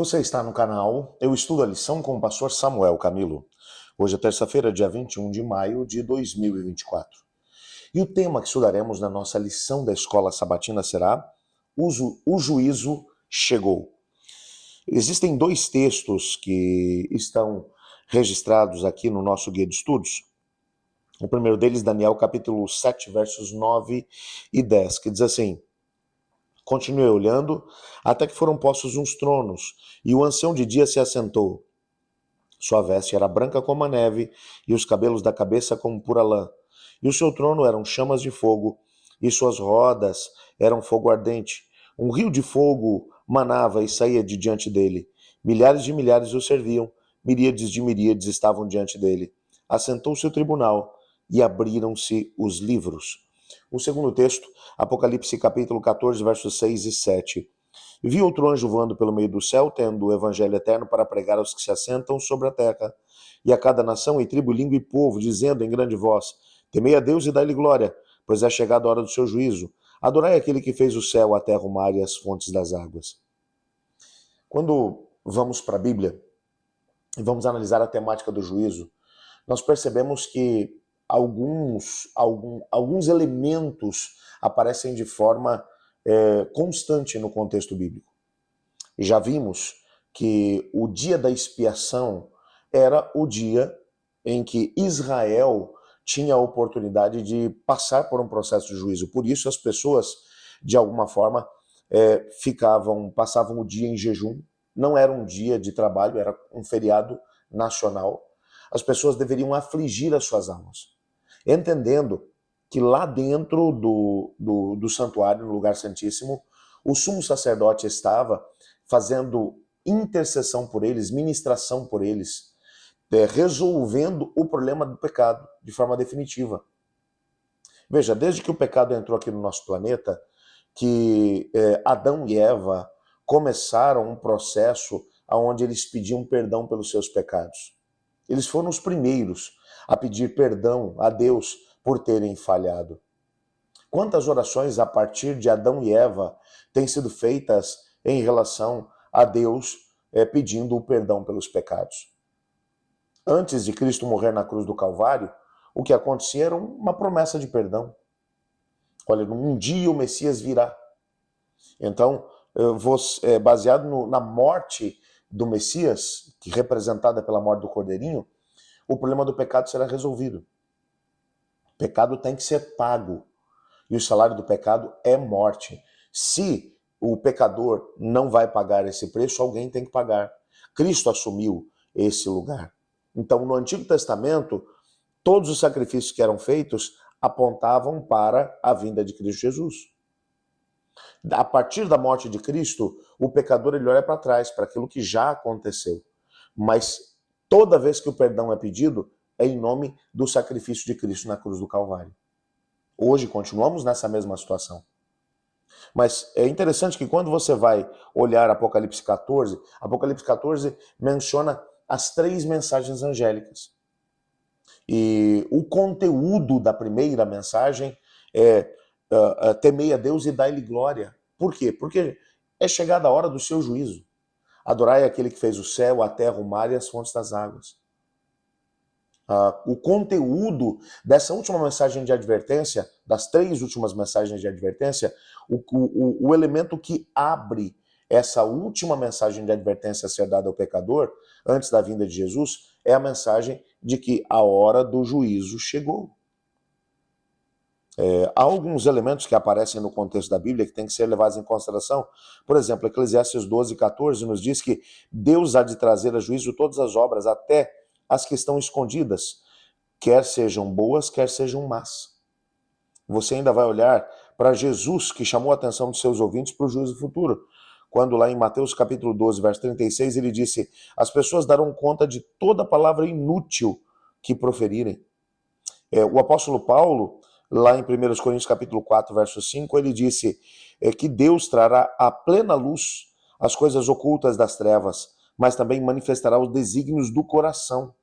Você está no canal Eu Estudo a Lição com o pastor Samuel Camilo. Hoje é terça-feira, dia 21 de maio de 2024. E o tema que estudaremos na nossa lição da escola sabatina será O Juízo Chegou. Existem dois textos que estão registrados aqui no nosso guia de estudos. O primeiro deles, Daniel capítulo 7, versos 9 e 10, que diz assim: Continuei olhando, até que foram postos uns tronos, e o ancião de dia se assentou. Sua veste era branca como a neve, e os cabelos da cabeça como pura lã. E o seu trono eram chamas de fogo, e suas rodas eram fogo ardente. Um rio de fogo manava e saía de diante dele. Milhares de milhares o serviam, miríades de miríades estavam diante dele. Assentou-se o tribunal, e abriram-se os livros. O segundo texto, Apocalipse capítulo 14, versos 6 e 7. Vi outro anjo voando pelo meio do céu, tendo o evangelho eterno para pregar aos que se assentam sobre a terra, e a cada nação e tribo, língua e povo, dizendo em grande voz: Temei a Deus e dai-lhe glória, pois é chegada a hora do seu juízo. Adorai aquele que fez o céu, a terra, o mar e as fontes das águas. Quando vamos para a Bíblia e vamos analisar a temática do juízo, nós percebemos que alguns elementos aparecem de forma constante no contexto bíblico. E já vimos que o dia da expiação era o dia em que Israel tinha a oportunidade de passar por um processo de juízo. Por isso as pessoas, de alguma forma, passavam o dia em jejum. Não era um dia de trabalho, era um feriado nacional. As pessoas deveriam afligir as suas almas, entendendo que lá dentro do santuário, no lugar santíssimo, o sumo sacerdote estava fazendo intercessão por eles, ministração por eles, resolvendo o problema do pecado de forma definitiva. Veja, desde que o pecado entrou aqui no nosso planeta, que Adão e Eva começaram um processo onde eles pediam perdão pelos seus pecados. Eles foram os primeiros a pedir perdão a Deus por terem falhado. Quantas orações a partir de Adão e Eva têm sido feitas em relação a Deus pedindo o perdão pelos pecados? Antes de Cristo morrer na cruz do Calvário, o que acontecia era uma promessa de perdão. Olha, um dia o Messias virá. Então, baseado na morte do Messias, que representada pela morte do Cordeirinho, o problema do pecado será resolvido. O pecado tem que ser pago. E o salário do pecado é morte. Se o pecador não vai pagar esse preço, alguém tem que pagar. Cristo assumiu esse lugar. Então, no Antigo Testamento, todos os sacrifícios que eram feitos apontavam para a vinda de Cristo Jesus. A partir da morte de Cristo, o pecador ele olha para trás, para aquilo que já aconteceu. Mas toda vez que o perdão é pedido, é em nome do sacrifício de Cristo na cruz do Calvário. Hoje continuamos nessa mesma situação. Mas é interessante que quando você vai olhar Apocalipse 14 menciona as 3 mensagens angélicas. E o conteúdo da primeira mensagem é temei a Deus e dai-lhe glória. Por quê? Porque é chegada a hora do seu juízo. Adorai aquele que fez o céu, a terra, o mar e as fontes das águas. O conteúdo dessa última mensagem de advertência, das 3 últimas mensagens de advertência, o elemento que abre essa última mensagem de advertência a ser dada ao pecador, antes da vinda de Jesus, é a mensagem de que a hora do juízo chegou. Há alguns elementos que aparecem no contexto da Bíblia que têm que ser levados em consideração. Por exemplo, Eclesiastes 12:14 nos diz que Deus há de trazer a juízo todas as obras, até as que estão escondidas, quer sejam boas, quer sejam más. Você ainda vai olhar para Jesus, que chamou a atenção dos seus ouvintes para o juízo futuro. Quando lá em Mateus capítulo 12, verso 36, ele disse: as pessoas darão conta de toda palavra inútil que proferirem. O apóstolo Paulo, lá em 1 Coríntios capítulo 4, verso 5, ele disse que Deus trará à plena luz as coisas ocultas das trevas, mas também manifestará os desígnios do coração.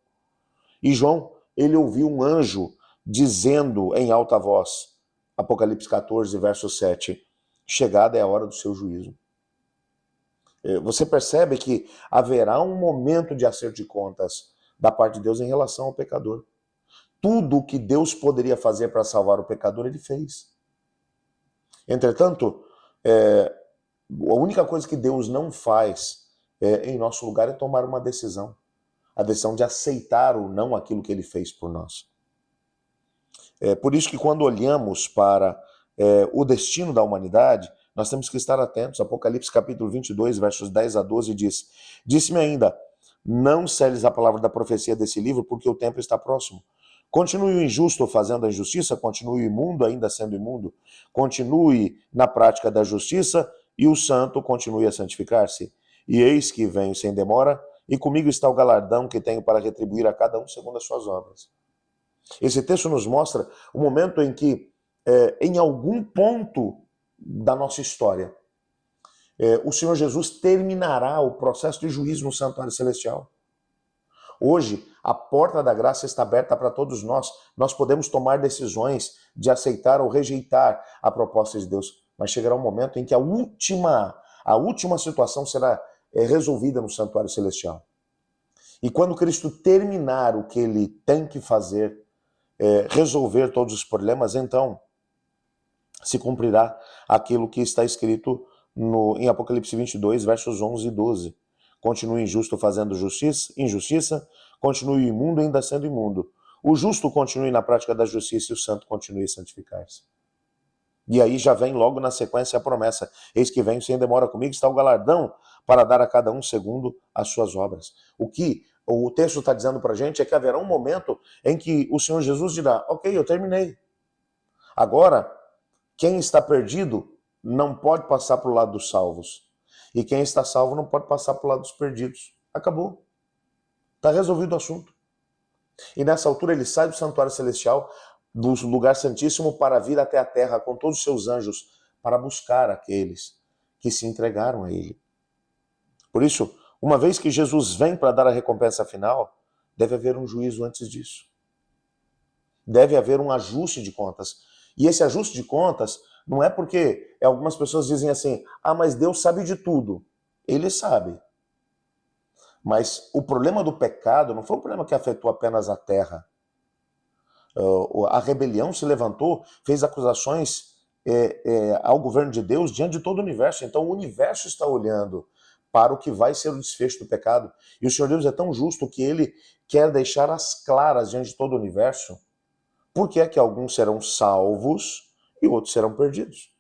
E João, ele ouviu um anjo dizendo em alta voz, Apocalipse 14, verso 7, chegada é a hora do seu juízo. Você percebe que haverá um momento de acerto de contas da parte de Deus em relação ao pecador. Tudo o que Deus poderia fazer para salvar o pecador, ele fez. Entretanto, a única coisa que Deus não faz em nosso lugar é tomar uma decisão. A decisão de aceitar ou não aquilo que ele fez por nós. Por isso que quando olhamos para o destino da humanidade, nós temos que estar atentos. Apocalipse capítulo 22, versos 10 a 12 diz: Disse-me ainda, não seles a palavra da profecia desse livro, porque o tempo está próximo. Continue o injusto fazendo a injustiça, continue o imundo ainda sendo imundo, continue na prática da justiça, e o santo continue a santificar-se. E eis que venho sem demora, e comigo está o galardão que tenho para retribuir a cada um segundo as suas obras. Esse texto nos mostra o momento em que, em algum ponto da nossa história, o Senhor Jesus terminará o processo de juízo no santuário celestial. Hoje, a porta da graça está aberta para todos nós. Nós podemos tomar decisões de aceitar ou rejeitar a proposta de Deus. Mas chegará um momento em que a última situação será resolvida no santuário celestial. E quando Cristo terminar o que ele tem que fazer, resolver todos os problemas, então se cumprirá aquilo que está escrito em Apocalipse 22, versos 11 e 12. Continue injusto fazendo injustiça, continue imundo ainda sendo imundo. O justo continue na prática da justiça e o santo continue a santificar-se. E aí já vem logo na sequência a promessa: eis que venho sem demora, comigo está o galardão para dar a cada um segundo as suas obras. O que o texto está dizendo para a gente é que haverá um momento em que o Senhor Jesus dirá: ok, eu terminei. Agora, quem está perdido não pode passar para o lado dos salvos. E quem está salvo não pode passar para o lado dos perdidos. Acabou. Está resolvido o assunto. E nessa altura ele sai do santuário celestial, do lugar santíssimo, para vir até a terra com todos os seus anjos, para buscar aqueles que se entregaram a ele. Por isso, uma vez que Jesus vem para dar a recompensa final, deve haver um juízo antes disso. Deve haver um ajuste de contas. E esse ajuste de contas não é porque algumas pessoas dizem assim: ah, mas Deus sabe de tudo. Ele sabe. Mas o problema do pecado não foi um problema que afetou apenas a terra. A rebelião se levantou, fez acusações ao governo de Deus diante de todo o universo. Então o universo está olhando para o que vai ser o desfecho do pecado. E o Senhor Deus é tão justo que ele quer deixar as claras diante de todo o universo por que é que alguns serão salvos e outros serão perdidos.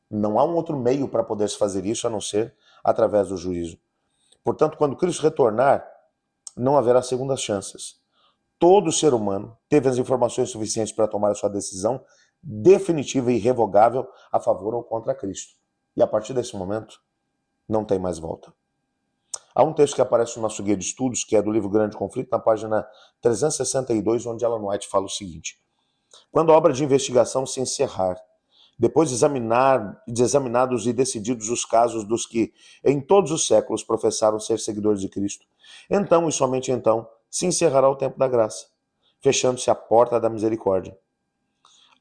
Não há um outro meio para poder se fazer isso a não ser através do juízo. Portanto, quando Cristo retornar, não haverá segundas chances. Todo ser humano teve as informações suficientes para tomar a sua decisão definitiva e irrevogável a favor ou contra Cristo. E a partir desse momento, não tem mais volta. Há um texto que aparece no nosso guia de estudos, que é do livro Grande Conflito, na página 362, onde Ellen White fala o seguinte: quando a obra de investigação se encerrar, depois de examinados e decididos os casos dos que, em todos os séculos, professaram ser seguidores de Cristo, então e somente então, se encerrará o tempo da graça, fechando-se a porta da misericórdia.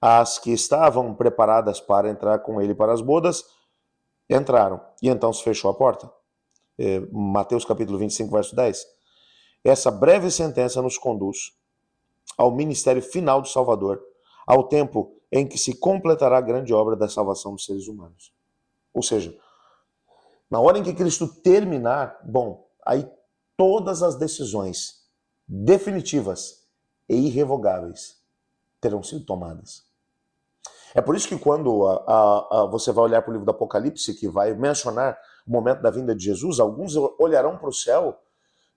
As que estavam preparadas para entrar com ele para as bodas, entraram, e então se fechou a porta. Mateus capítulo 25, verso 10. Essa breve sentença nos conduz ao ministério final do Salvador, ao tempo em que se completará a grande obra da salvação dos seres humanos. Ou seja, na hora em que Cristo terminar, aí todas as decisões definitivas e irrevogáveis terão sido tomadas. É por isso que quando você vai olhar para o livro do Apocalipse, que vai mencionar o momento da vinda de Jesus, alguns olharão para o céu,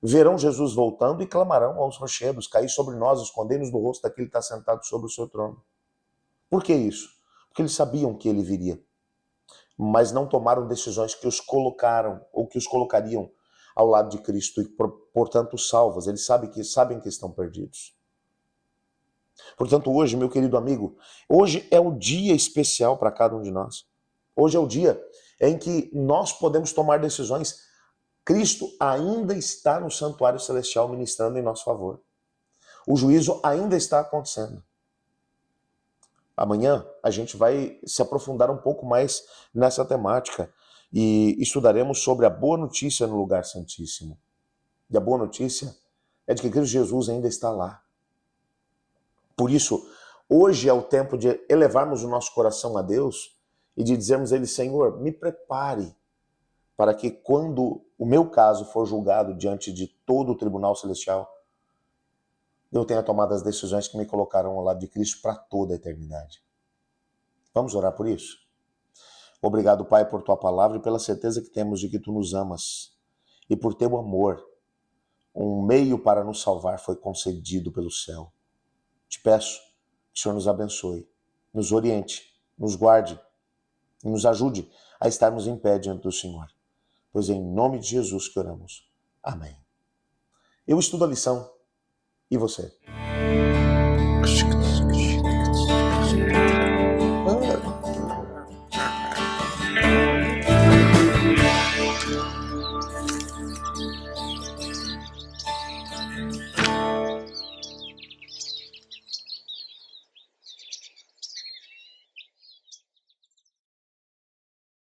verão Jesus voltando e clamarão aos rochedos: caí sobre nós, escondei-nos do rosto daquele que está sentado sobre o seu trono. Por que isso? Porque eles sabiam que ele viria, mas não tomaram decisões que os colocaram ou que os colocariam ao lado de Cristo e, portanto, salvos. Eles sabem que estão perdidos. Portanto, hoje, meu querido amigo, hoje é o dia especial para cada um de nós. Hoje é o dia em que nós podemos tomar decisões. Cristo ainda está no santuário celestial ministrando em nosso favor. O juízo ainda está acontecendo. Amanhã a gente vai se aprofundar um pouco mais nessa temática. e estudaremos sobre a boa notícia no lugar santíssimo. E a boa notícia é de que Cristo Jesus ainda está lá. Por isso, hoje é o tempo de elevarmos o nosso coração a Deus e de dizermos a Ele: Senhor, me prepare para que quando o meu caso for julgado diante de todo o tribunal celestial, eu tenha tomado as decisões que me colocaram ao lado de Cristo para toda a eternidade. Vamos orar por isso? Obrigado, Pai, por Tua palavra e pela certeza que temos de que Tu nos amas. E por Teu amor, um meio para nos salvar foi concedido pelo céu. Te peço que o Senhor nos abençoe, nos oriente, nos guarde e nos ajude a estarmos em pé diante do Senhor. Pois é em nome de Jesus que oramos. Amém. Eu estudo a lição. E você?